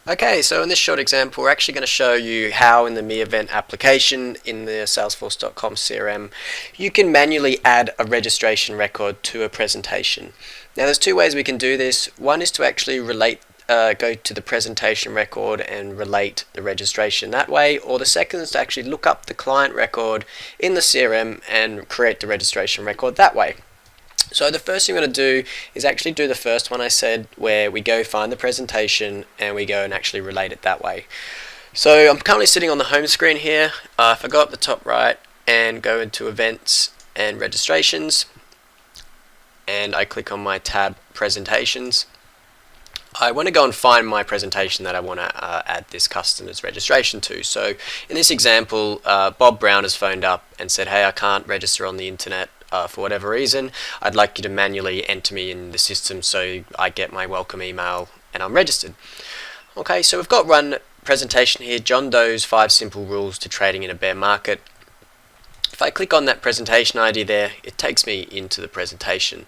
Okay, so in this short example, we're actually going to show you how in the miiEvent application in the Salesforce.com CRM, you can manually add a registration record to a presentation. Now there's two ways we can do this. One is to actually go to the presentation record and relate the registration that way, or the second is to actually look up the client record in the CRM and create the registration record that way. So the first thing we're going to do is actually do the first one I said, where we go find the presentation and we go and actually relate it that way. So I'm currently sitting on the home screen here. If I go up the top right and go into events and registrations, and I click on my tab presentations, I want to go and find my presentation that I want to add this customer's registration to. So in this example, Bob Brown has phoned up and said, hey, I can't register on the internet for whatever reason. I'd like you to manually enter me in the system so I get my welcome email and I'm registered. Okay, so we've got one presentation here, John Doe's 5 Simple Rules to Trading in a Bear Market. If I click on that presentation ID there, it takes me into the presentation.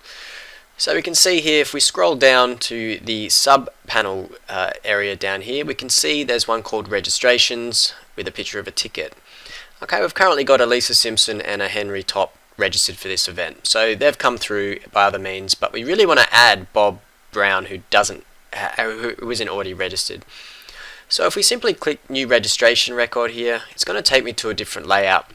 So we can see here, if we scroll down to the sub panel area down here, we can see there's one called Registrations with a picture of a ticket. Okay, we've currently got a Lisa Simpson and a Henry Top registered for this event, so they've come through by other means, but we really want to add Bob Brown who isn't already registered. So if we simply click New Registration Record here, it's going to take me to a different layout.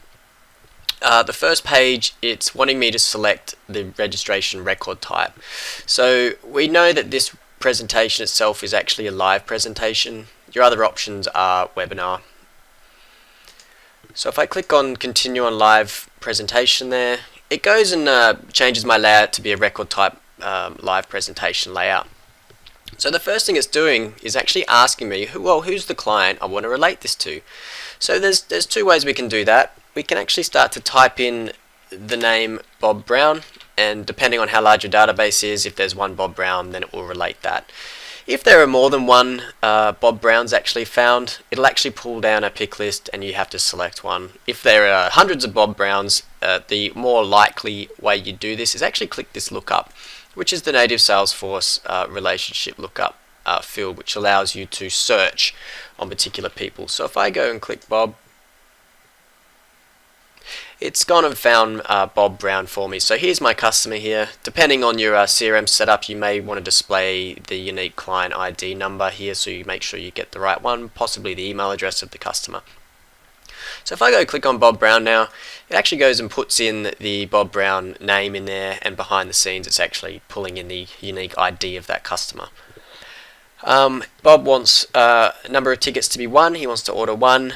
The first page, it's wanting me to select the registration record type. So we know that this presentation itself is actually a live presentation. Your other options are webinar. So if I click on Continue on Live Presentation there, it goes and changes my layout to be a record type live presentation layout. So the first thing it's doing is actually asking me, who's the client I want to relate this to? So there's two ways we can do that. We can actually start to type in the name Bob Brown, and depending on how large your database is, if there's one Bob Brown, then it will relate that. If there are more than one Bob Browns actually found, it'll actually pull down a pick list and you have to select one. If there are hundreds of Bob Browns, the more likely way you do this is actually click this lookup, which is the native Salesforce relationship lookup field, which allows you to search on particular people. So if I go and click Bob, it's gone and found Bob Brown for me. So here's my customer here. Depending on your CRM setup, you may want to display the unique client ID number here so you make sure you get the right one, possibly the email address of the customer. So if I go click on Bob Brown now, it actually goes and puts in the Bob Brown name in there, and behind the scenes it's actually pulling in the unique ID of that customer. Bob wants a number of tickets to be 1. He wants to order 1.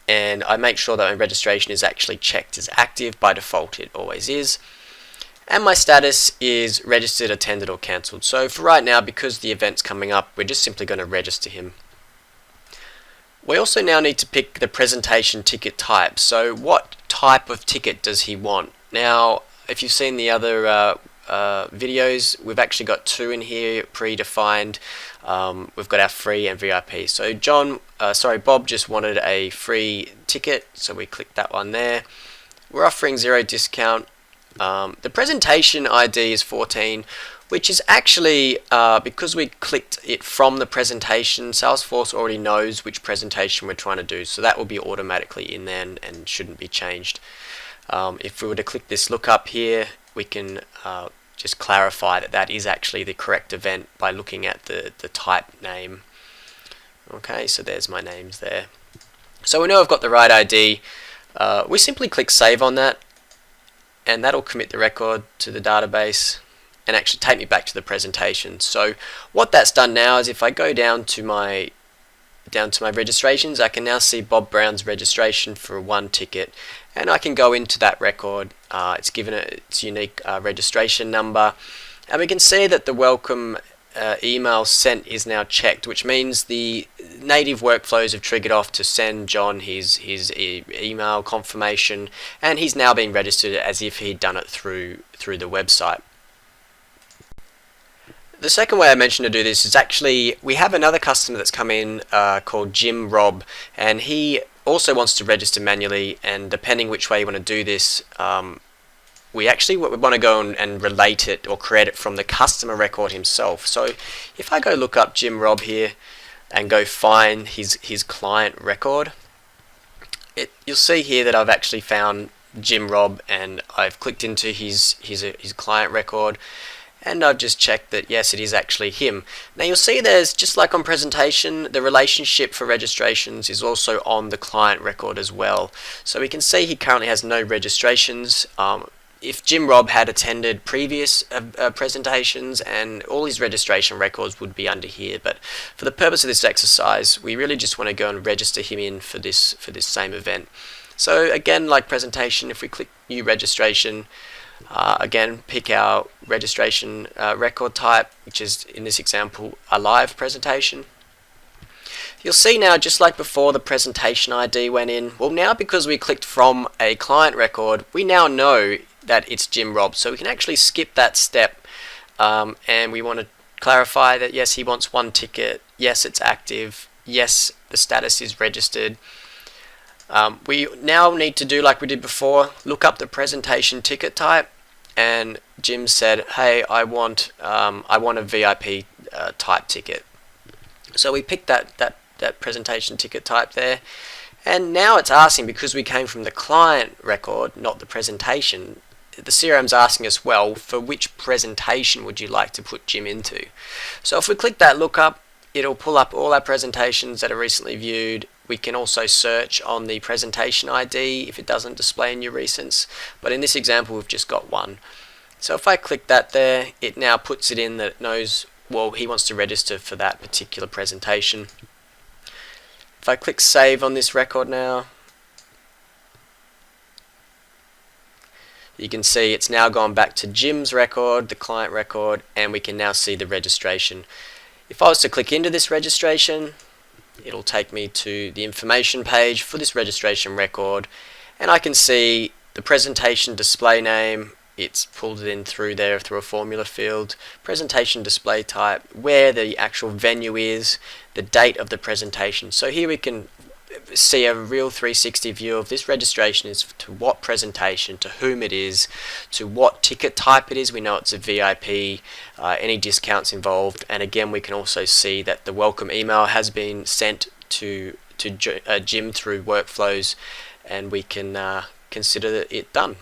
And I make sure that my registration is actually checked as active. By default it always is, and my status is registered, attended or cancelled. So for right now, because the event's coming up, we're just simply going to register him. We also now need to pick the presentation ticket type. So what type of ticket does he want? Now if you've seen the other videos, we've actually got 2 in here predefined. We've got our free and VIP. So Bob just wanted a free ticket, so we click that one there. We're offering 0 discount. The presentation ID is 14, which is actually because we clicked it from the presentation, Salesforce already knows which presentation we're trying to do, so that will be automatically in there and shouldn't be changed. If we were to click this lookup here, we can just clarify that that is actually the correct event by looking at the type name. Okay, so there's my names there. So we know I've got the right ID. We simply click save on that, and that'll commit the record to the database and actually take me back to the presentation. So what that's done now is if I go down to my registrations, I can now see Bob Brown's registration for 1 ticket, and I can go into that record. It's given its unique registration number, and we can see that the welcome email sent is now checked, which means the native workflows have triggered off to send John his email confirmation, and he's now been registered as if he'd done it through the website. The second way I mentioned to do this is actually we have another customer that's come in called Jim Robb, and he also wants to register manually, and depending which way you want to do this, we actually want to go and relate it or create it from the customer record himself. So if I go look up Jim Robb here, and go find his client record, you'll see here that I've actually found Jim Robb, and I've clicked into his client record, and I've just checked that yes, it is actually him. Now you'll see there's, just like on presentation, the relationship for registrations is also on the client record as well. So we can see he currently has no registrations. If Jim Robb had attended previous presentations, and all his registration records would be under here, but for the purpose of this exercise, we really just want to go and register him in for this same event. So again, like presentation, if we click new registration, again, pick our registration record type, which is in this example a live presentation. You'll see now, just like before the presentation ID went in, well now because we clicked from a client record, we now know that it's Jim Robb, so we can actually skip that step, and we want to clarify that yes, he wants one ticket, yes, it's active, yes, the status is registered. We now need to do like we did before, look up the presentation ticket type, and Jim said, hey, I want a VIP type ticket. So we picked that presentation ticket type there, and now it's asking, because we came from the client record, not the presentation, the CRM's asking us, well, for which presentation would you like to put Jim into? So if we click that lookup, it'll pull up all our presentations that are recently viewed. We can also search on the presentation ID if it doesn't display in your recents, but in this example we've just got one. So if I click that there, it now puts it in that it knows, well, he wants to register for that particular presentation. If I click save on this record now, you can see it's now gone back to Jim's record, the client record, and we can now see the registration. If I was to click into this registration, it'll take me to the information page for this registration record, and I can see the presentation display name. It's pulled it in through there through a formula field, presentation display type, where the actual venue is, the date of the presentation. So here we can see a real 360 view of this registration is to what presentation, to whom it is, to what ticket type it is. We know it's a VIP, any discounts involved, and again we can also see that the welcome email has been sent to Jim through workflows, and we can consider it done.